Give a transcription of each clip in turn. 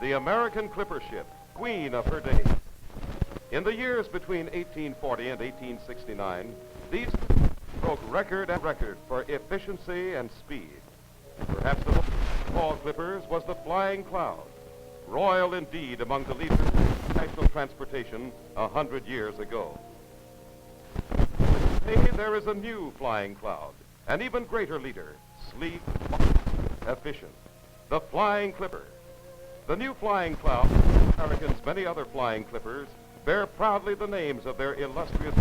the American clipper ship, queen of her day. In the years between 1840 and 1869, these broke record and record for efficiency and speed. Perhaps the most of all clippers was the Flying Cloud, royal indeed among the leaders of national transportation 100 years ago. Today there is a new Flying Cloud, an even greater leader, sleek, efficient, the Flying Clipper. The new Flying Cloud, Americans' many other flying clippers, bear proudly the names of their illustrious.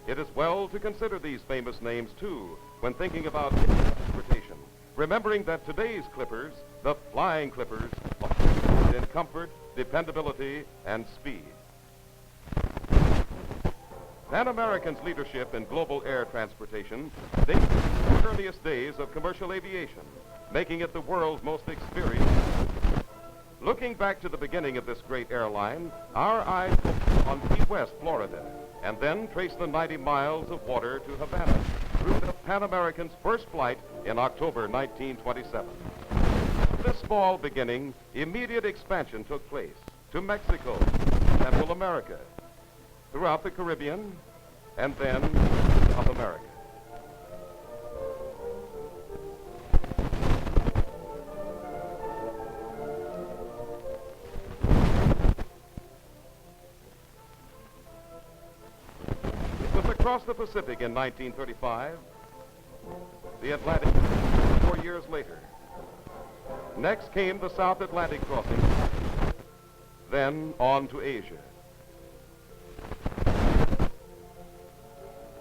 It is well to consider these famous names, too, when thinking about transportation, remembering that today's clippers, the flying clippers, are in comfort, dependability, and speed. Pan American's leadership in global air transportation dates from the earliest days of commercial aviation, making it the world's most experienced. Looking back to the beginning of this great airline, our eyes focus on Key West, Florida, and then trace the 90 miles of water to Havana through the Pan American's first flight in October 1927. This small beginning, immediate expansion took place to Mexico, Central America, throughout the Caribbean, and then South America. Across the Pacific in 1935, the Atlantic 4 years later. Next came the South Atlantic crossing, then on to Asia.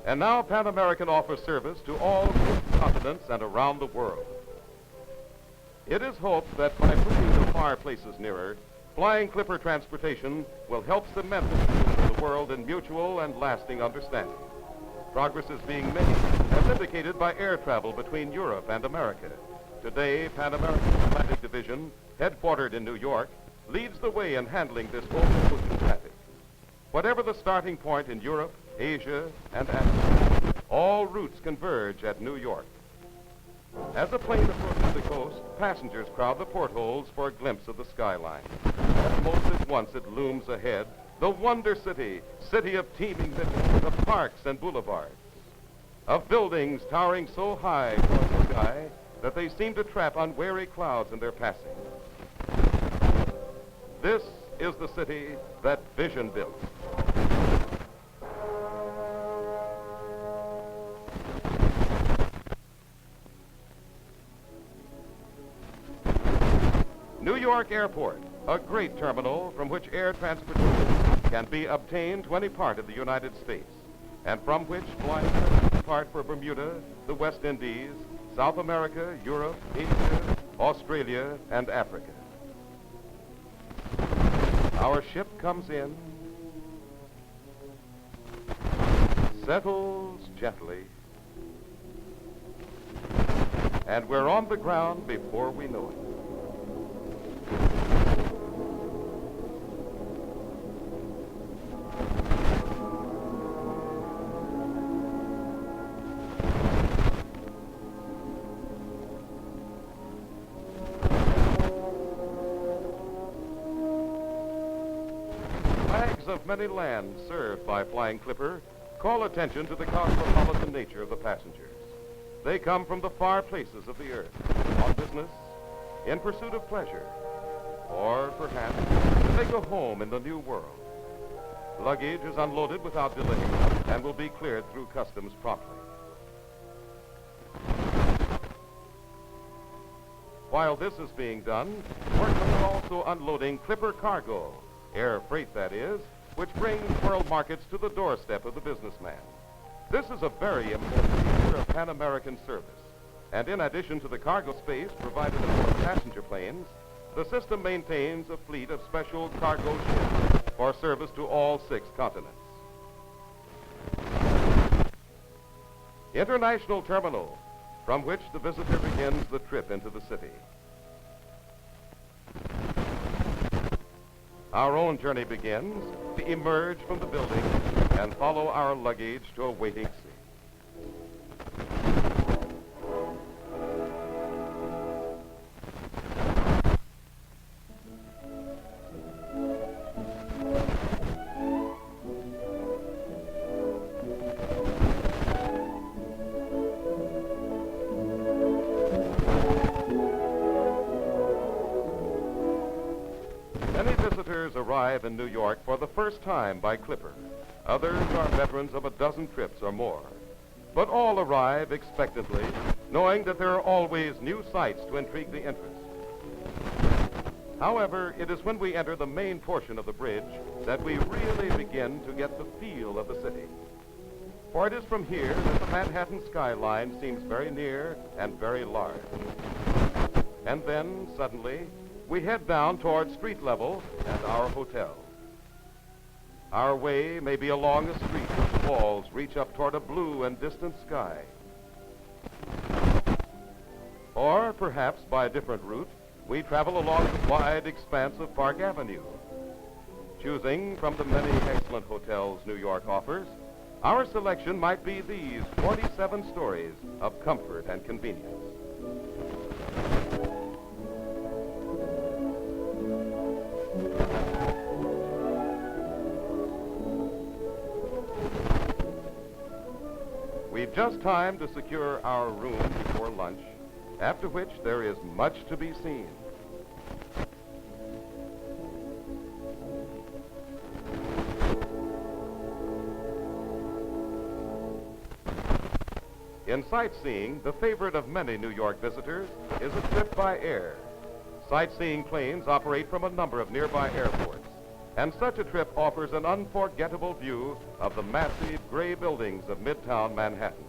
And now Pan American offers service to all continents and around the world. It is hoped that by putting the far places nearer, flying clipper transportation will help cement the world in mutual and lasting understanding. Progress is being made, as indicated by air travel between Europe and America. Today, Pan American Atlantic Division, headquartered in New York, leads the way in handling this ocean traffic. Whatever the starting point in Europe, Asia, and Africa, all routes converge at New York. As a plane approaches the coast, passengers crowd the portholes for a glimpse of the skyline. Almost at once it looms ahead, the Wonder City, city of teeming business, of parks and boulevards, of buildings towering so high towards the sky that they seem to trap unwary clouds in their passing. This is the city that Vision built. New York Airport, a great terminal from which air transportation can be obtained to any part of the United States, and from which flights depart for Bermuda, the West Indies, South America, Europe, Asia, Australia, and Africa. Our ship comes in, settles gently, and we're on the ground before we know it. Of many lands served by Flying Clipper call attention to the cosmopolitan nature of the passengers. They come from the far places of the earth, on business, in pursuit of pleasure, or perhaps to make a home in the new world. Luggage is unloaded without delay and will be cleared through customs promptly. While this is being done, workmen are also unloading Clipper cargo, air freight that is, which brings world markets to the doorstep of the businessman. This is a very important feature of Pan American service. And in addition to the cargo space provided aboard passenger planes, the system maintains a fleet of special cargo ships for service to all 6 continents. International Terminal, from which the visitor begins the trip into the city. Our own journey begins. We emerge from the building and follow our luggage to a waiting seat. visitors arrive in New York for the first time by clipper. Others are veterans of a dozen trips or more. But all arrive expectantly, knowing that there are always new sights to intrigue the interest. However, it is when we enter the main portion of the bridge that we really begin to get the feel of the city. For it is from here that the Manhattan skyline seems very near and very large. And then, suddenly, we head down toward street level and our hotel. Our way may be along a street whose walls reach up toward a blue and distant sky. Or perhaps by a different route, we travel along the wide expanse of Park Avenue. Choosing from the many excellent hotels New York offers, our selection might be these 47 stories of comfort and convenience. We've just time to secure our room before lunch, after which there is much to be seen. In sightseeing, the favorite of many New York visitors is a trip by air. Sightseeing planes operate from a number of nearby airports, and such a trip offers an unforgettable view of the massive gray buildings of Midtown Manhattan.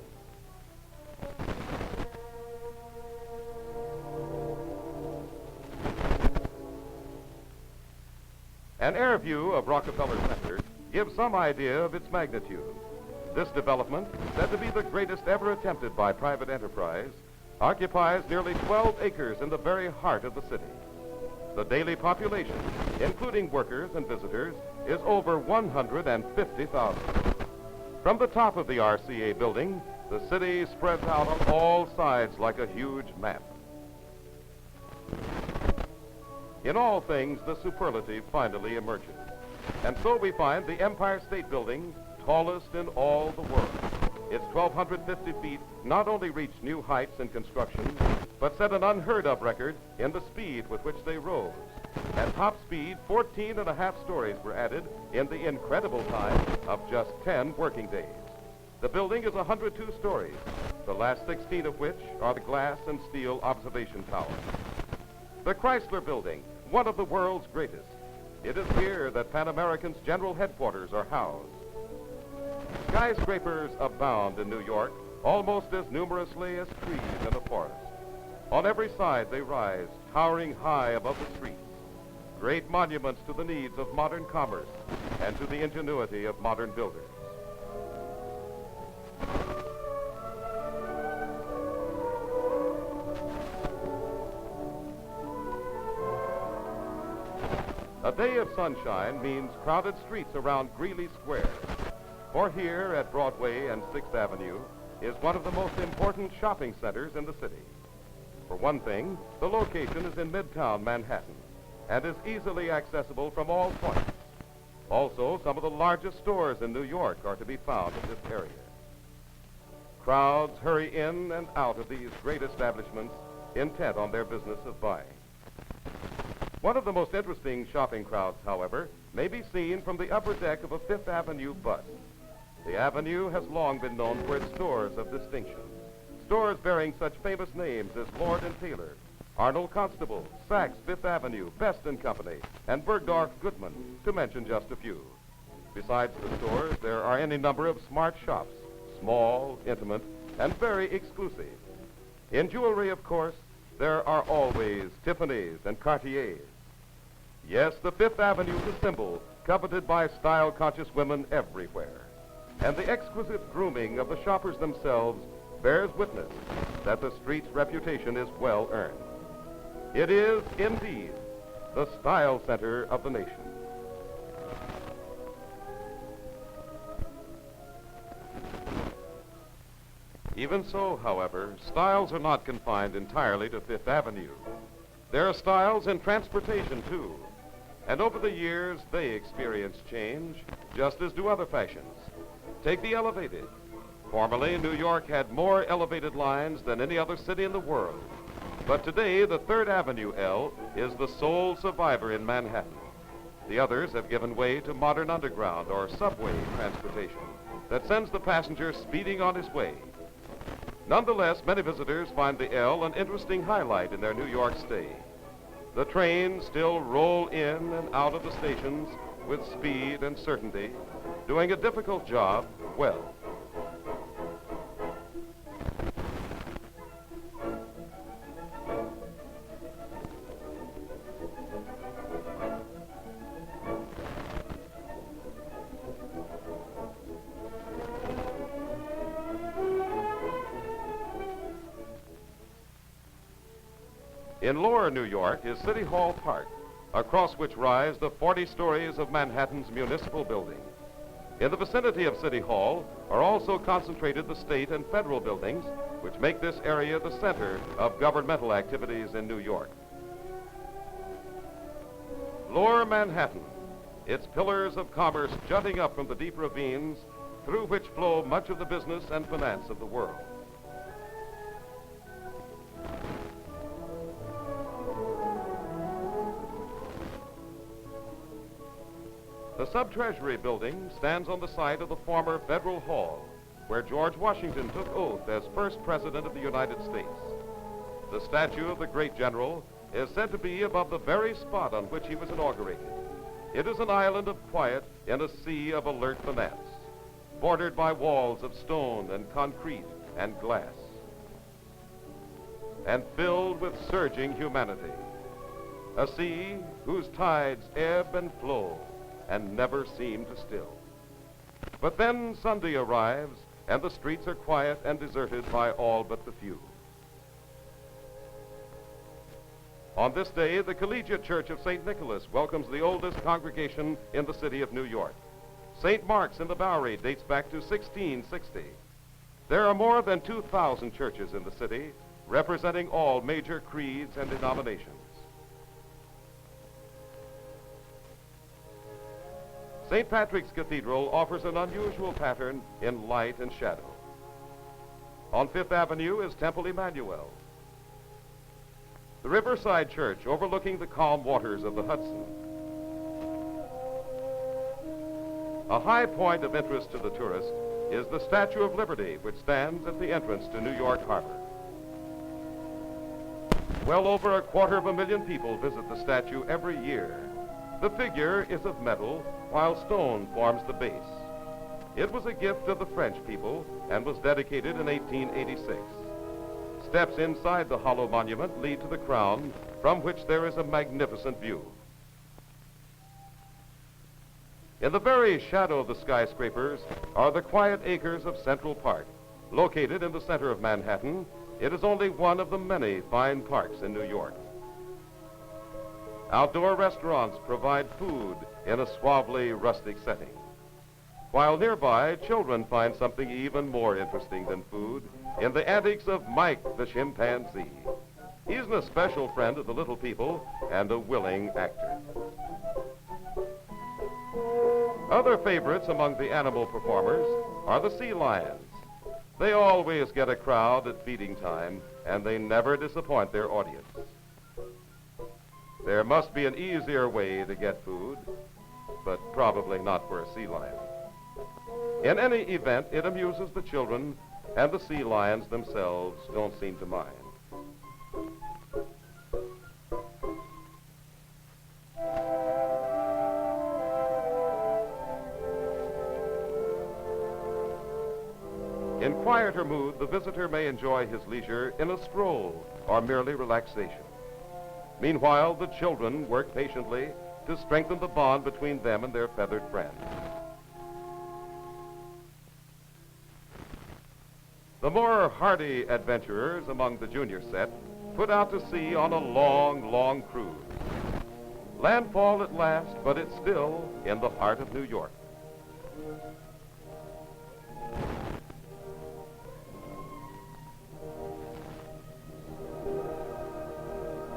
An air view of Rockefeller Center gives some idea of its magnitude. This development, said to be the greatest ever attempted by private enterprise, occupies nearly 12 acres in the very heart of the city. The daily population, including workers and visitors, is over 150,000. From the top of the RCA building, the city spreads out on all sides like a huge map. In all things, the superlative finally emerges. And so we find the Empire State Building, tallest in all the world. Its 1,250 feet not only reached new heights in construction, but set an unheard of record in the speed with which they rose. At top speed, 14 and a half stories were added in the incredible time of just 10 working days. The building is 102 stories, the last 16 of which are the glass and steel observation towers. The Chrysler Building, one of the world's greatest. It is here that Pan American's general headquarters are housed. Skyscrapers abound in New York, almost as numerously as trees in a forest. On every side they rise, towering high above the streets, great monuments to the needs of modern commerce and to the ingenuity of modern builders. A day of sunshine means crowded streets around Greely Square. For here at Broadway and 6th Avenue is one of the most important shopping centers in the city. For one thing, the location is in Midtown Manhattan and is easily accessible from all points. Also, some of the largest stores in New York are to be found in this area. Crowds hurry in and out of these great establishments, intent on their business of buying. One of the most interesting shopping crowds, however, may be seen from the upper deck of a Fifth Avenue bus. The avenue has long been known for its stores of distinction. Stores bearing such famous names as Lord & Taylor, Arnold Constable, Saks Fifth Avenue, Best & Company, and Bergdorf Goodman, to mention just a few. Besides the stores, there are any number of smart shops, small, intimate, and very exclusive. In jewelry, of course, there are always Tiffany's and Cartiers. Yes, the Fifth Avenue is a symbol coveted by style-conscious women everywhere. And the exquisite grooming of the shoppers themselves bears witness that the street's reputation is well earned. It is, indeed, the style center of the nation. Even so, however, styles are not confined entirely to Fifth Avenue. There are styles in transportation, too. And over the years, they experience change, just as do other fashions. Take the elevated. Formerly, New York had more elevated lines than any other city in the world. But today, the 3rd Avenue L is the sole survivor in Manhattan. The others have given way to modern underground or subway transportation that sends the passenger speeding on his way. Nonetheless, many visitors find the L an interesting highlight in their New York stay. The trains still roll in and out of the stations with speed and certainty, doing a difficult job well. In lower New York is City Hall Park, across which rise the 40 stories of Manhattan's municipal building. In the vicinity of City Hall are also concentrated the state and federal buildings, which make this area the center of governmental activities in New York. Lower Manhattan, its pillars of commerce jutting up from the deep ravines through which flow much of the business and finance of the world. The Sub-Treasury Building stands on the site of the former Federal Hall, where George Washington took oath as first President of the United States. The statue of the great general is said to be above the very spot on which he was inaugurated. It is an island of quiet in a sea of alert finance, bordered by walls of stone and concrete and glass, and filled with surging humanity. A sea whose tides ebb and flow and never seem to still. But then Sunday arrives, and the streets are quiet and deserted by all but the few. On this day, the Collegiate Church of St. Nicholas welcomes the oldest congregation in the city of New York. St. Mark's in the Bowery dates back to 1660. There are more than 2,000 churches in the city, representing all major creeds and denominations. St. Patrick's Cathedral offers an unusual pattern in light and shadow. On Fifth Avenue is Temple Emmanuel. The Riverside Church overlooking the calm waters of the Hudson. A high point of interest to the tourist is the Statue of Liberty, which stands at the entrance to New York Harbor. Well over 250,000 people visit the statue every year. The figure is of metal, while stone forms the base. It was a gift of the French people and was dedicated in 1886. Steps inside the hollow monument lead to the crown, from which there is a magnificent view. In the very shadow of the skyscrapers are the quiet acres of Central Park. Located in the center of Manhattan, it is only one of the many fine parks in New York. Outdoor restaurants provide food in a suavely rustic setting, while nearby children find something even more interesting than food in the antics of Mike the chimpanzee. He's an especial friend of the little people and a willing actor. Other favorites among the animal performers are the sea lions. They always get a crowd at feeding time, and they never disappoint their audience. There must be an easier way to get food, but probably not for a sea lion. In any event, it amuses the children, and the sea lions themselves don't seem to mind. In quieter mood, the visitor may enjoy his leisure in a stroll or merely relaxation. Meanwhile, the children work patiently to strengthen the bond between them and their feathered friends. The more hardy adventurers among the junior set put out to sea on a long, long cruise. Landfall at last, but it's still in the heart of New York.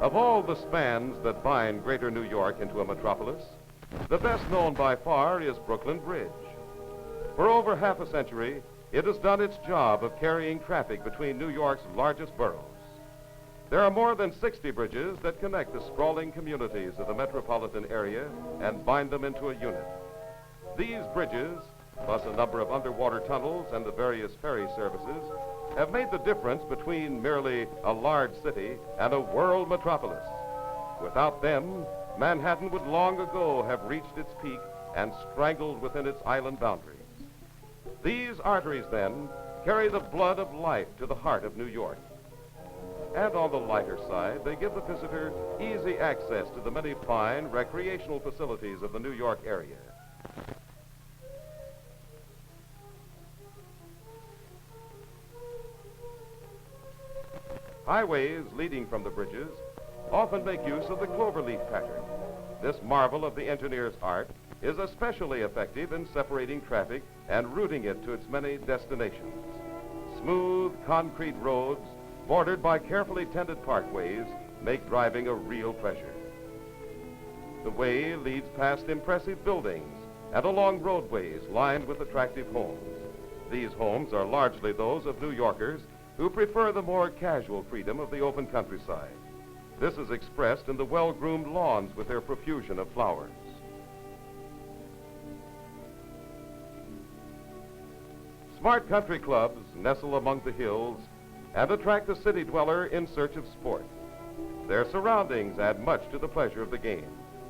Of all the spans that bind greater New York into a metropolis, the best known by far is Brooklyn Bridge. For over half a century, it has done its job of carrying traffic between New York's largest boroughs. There There are more than 60 bridges that connect the sprawling communities of the metropolitan area and bind them into a unit. These bridges, plus a number of underwater tunnels and the various ferry services, have made the difference between merely a large city and a world metropolis. Without them, Manhattan would long ago have reached its peak and strangled within its island boundaries. These arteries, then, carry the blood of life to the heart of New York. And on the lighter side, they give the visitor easy access to the many fine recreational facilities of the New York area. Highways leading from the bridges often make use of the cloverleaf pattern. This marvel of the engineer's art is especially effective in separating traffic and routing it to its many destinations. Smooth concrete roads bordered by carefully tended parkways make driving a real pleasure. The way leads past impressive buildings and along roadways lined with attractive homes. These homes are largely those of New Yorkers who prefer the more casual freedom of the open countryside. This is expressed in the well-groomed lawns with their profusion of flowers. Smart country clubs nestle among the hills and attract the city dweller in search of sport. Their surroundings add much to the pleasure of the game.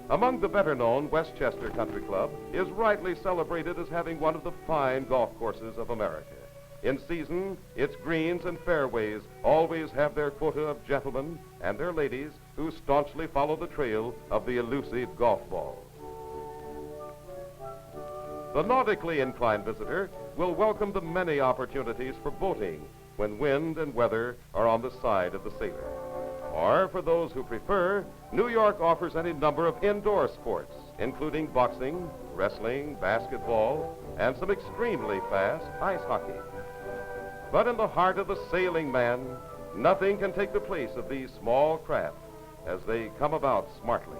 Among the better-known, Westchester Country Club is rightly celebrated as having one of the fine golf courses of America. In season, its greens and fairways always have their quota of gentlemen and their ladies who staunchly follow the trail of the elusive golf ball. The nautically inclined visitor will welcome the many opportunities for boating when wind and weather are on the side of the sailor. Or for those who prefer, New York offers any number of indoor sports, including boxing, wrestling, basketball, and some extremely fast ice hockey. But in the heart of the sailing man, nothing can take the place of these small craft as they come about smartly.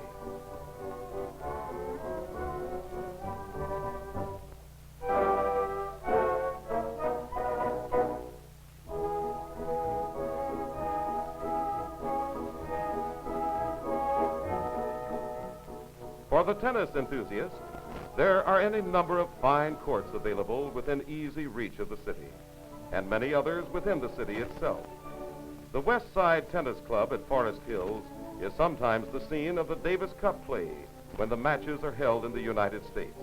For the tennis enthusiast, there are any number of fine courts available within easy reach of the city, and many others within the city itself. The Westside Tennis Club at Forest Hills is sometimes the scene of the Davis Cup play when the matches are held in the United States.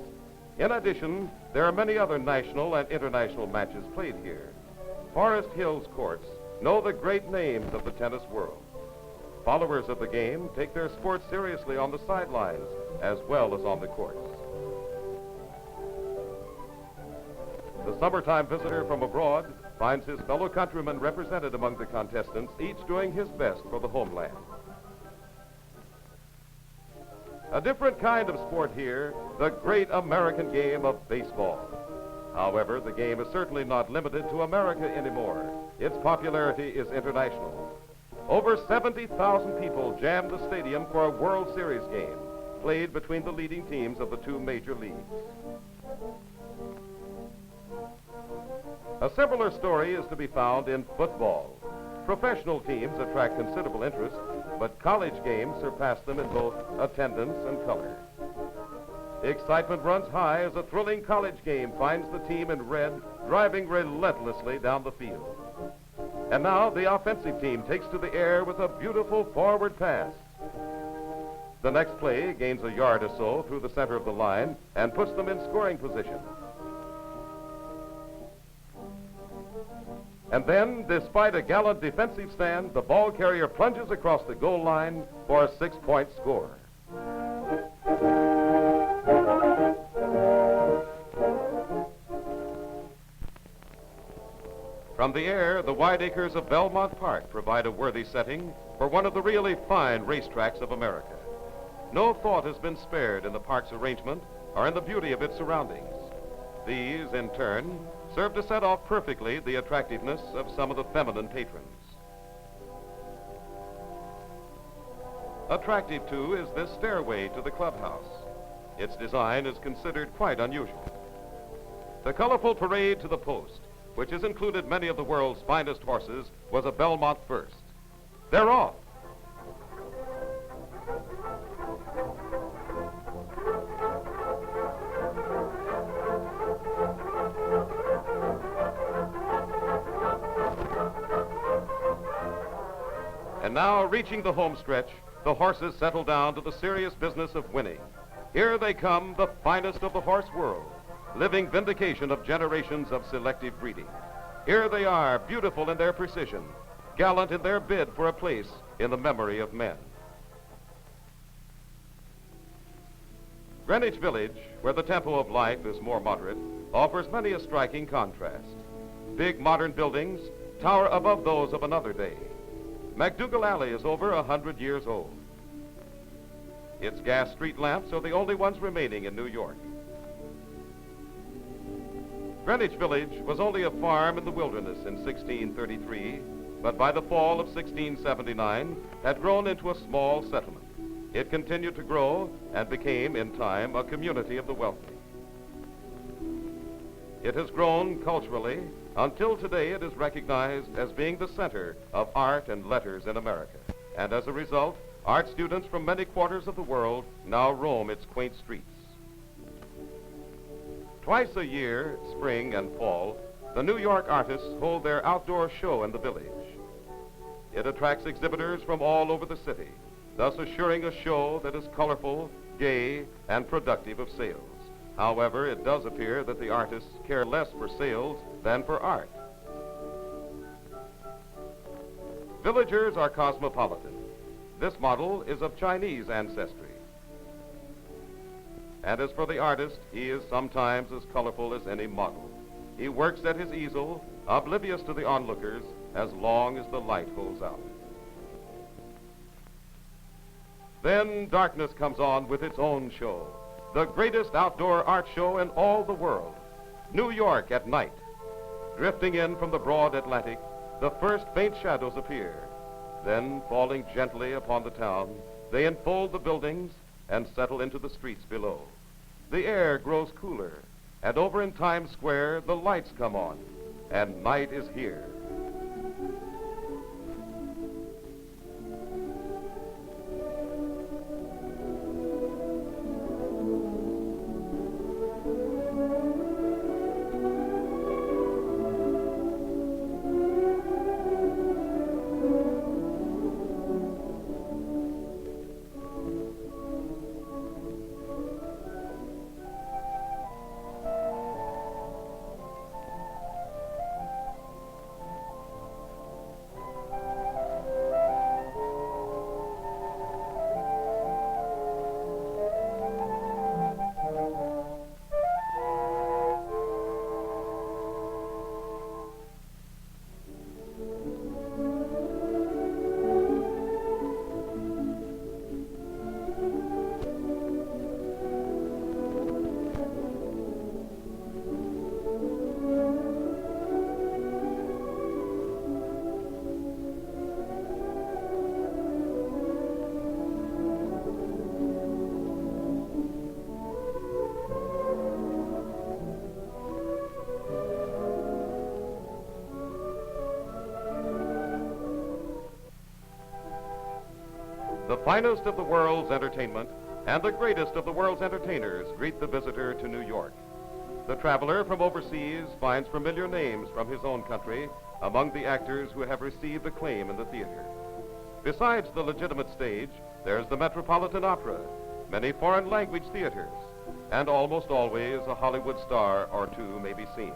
In addition, there are many other national and international matches played here. Forest Hills courts know the great names of the tennis world. Followers of the game take their sport seriously on the sidelines as well as on the courts. The summertime visitor from abroad finds his fellow countrymen represented among the contestants, each doing his best for the homeland. A different kind of sport here, the great American game of baseball. However, the game is certainly not limited to America anymore. Its popularity is international. Over 70,000 people jammed the stadium for a World Series game played between the leading teams of the two major leagues. A similar story is to be found in football. Professional teams attract considerable interest, but college games surpass them in both attendance and color. The excitement runs high as a thrilling college game finds the team in red driving relentlessly down the field. And now the offensive team takes to the air with a beautiful forward pass. The next play gains a yard or so through the center of the line and puts them in scoring position. And then, despite a gallant defensive stand, the ball carrier plunges across the goal line for a 6-point score. From the air, the wide acres of Belmont Park provide a worthy setting for one of the really fine racetracks of America. No thought has been spared in the park's arrangement or in the beauty of its surroundings. These, in turn, serve to set off perfectly the attractiveness of some of the feminine patrons. Attractive, too, is this stairway to the clubhouse. Its design is considered quite unusual. The colorful parade to the post, which has included many of the world's finest horses, was a Belmont first. They're off. And now, reaching the home stretch, the horses settle down to the serious business of winning. Here they come, the finest of the horse world, living vindication of generations of selective breeding. Here they are, beautiful in their precision, gallant in their bid for a place in the memory of men. Greenwich Village, where the tempo of life is more moderate, offers many a striking contrast. Big modern buildings tower above those of another day. MacDougal Alley is over 100 years old. Its gas street lamps are the only ones remaining in New York. Greenwich Village was only a farm in the wilderness in 1633, but by the fall of 1679 had grown into a small settlement. It continued to grow and became, in time, a community of the wealthy. It has grown culturally until today it is recognized as being the center of art and letters in America. And as a result, art students from many quarters of the world now roam its quaint streets. Twice a year, spring and fall, the New York artists hold their outdoor show in the village. It attracts exhibitors from all over the city, thus assuring a show that is colorful, gay, and productive of sales. However, it does appear that the artists care less for sales than for art. Villagers are cosmopolitan. This model is of Chinese ancestry. And as for the artist, he is sometimes as colorful as any model. He works at his easel, oblivious to the onlookers, as long as the light holds out. Then darkness comes on with its own show, the greatest outdoor art show in all the world. New York at night. Drifting in from the broad Atlantic, the first faint shadows appear. Then, falling gently upon the town, they enfold the buildings and settle into the streets below. The air grows cooler, and over in Times Square, the lights come on, and night is here. The finest of the world's entertainment and the greatest of the world's entertainers greet the visitor to New York. The traveler from overseas finds familiar names from his own country among the actors who have received acclaim in the theater. Besides the legitimate stage, there's the Metropolitan Opera, many foreign language theaters, and almost always a Hollywood star or two may be seen.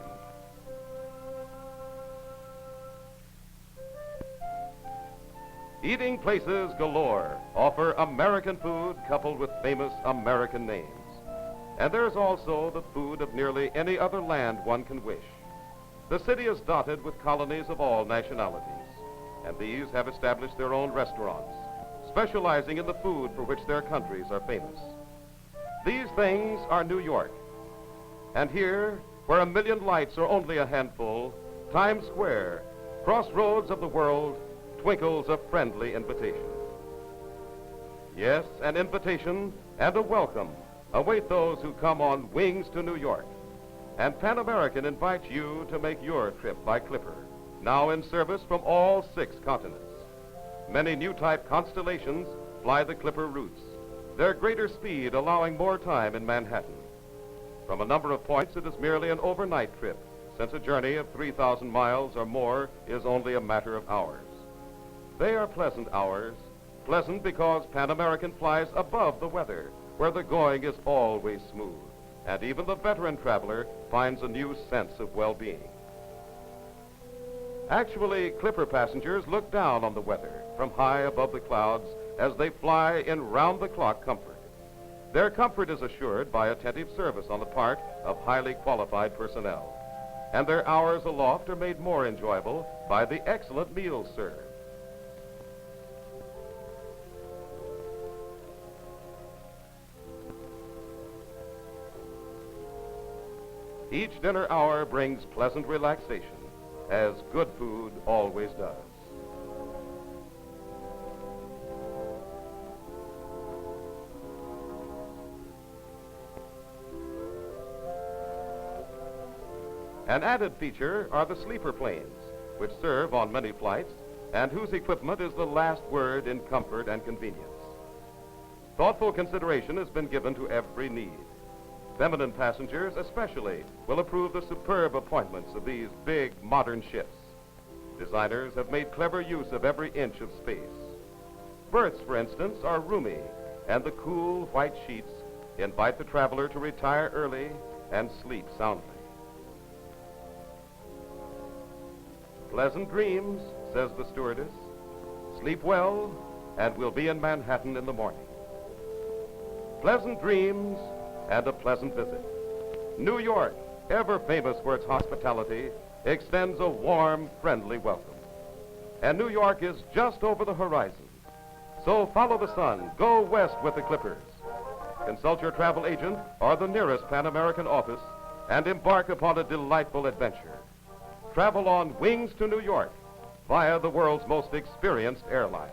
Eating places galore offer American food coupled with famous American names. And there's also the food of nearly any other land one can wish. The city is dotted with colonies of all nationalities, and these have established their own restaurants, specializing in the food for which their countries are famous. These things are New York. And here, where 1 million lights are only a handful, Times Square, crossroads of the world, twinkles a friendly invitation. Yes, an invitation and a welcome await those who come on wings to New York. And Pan American invites you to make your trip by Clipper, now in service from all 6 continents. Many new type Constellations fly the Clipper routes, their greater speed allowing more time in Manhattan. From a number of points, it is merely an overnight trip, since a journey of 3,000 miles or more is only a matter of hours. They are pleasant hours, pleasant because Pan American flies above the weather, where the going is always smooth, and even the veteran traveler finds a new sense of well-being. Actually, Clipper passengers look down on the weather from high above the clouds as they fly in round-the-clock comfort. Their comfort is assured by attentive service on the part of highly qualified personnel, and their hours aloft are made more enjoyable by the excellent meals served. Each dinner hour brings pleasant relaxation, as good food always does. An added feature are the sleeper planes, which serve on many flights and whose equipment is the last word in comfort and convenience. Thoughtful consideration has been given to every need. Feminine passengers especially will approve the superb appointments of these big modern ships. Designers have made clever use of every inch of space. Berths, for instance, are roomy, and the cool white sheets invite the traveler to retire early and sleep soundly. Pleasant dreams, says the stewardess. Sleep well, and we'll be in Manhattan in the morning. Pleasant dreams and a pleasant visit. New York, ever famous for its hospitality, extends a warm, friendly welcome. And New York is just over the horizon. So follow the sun, go west with the Clippers. Consult your travel agent or the nearest Pan American office and embark upon a delightful adventure. Travel on wings to New York via the world's most experienced airline.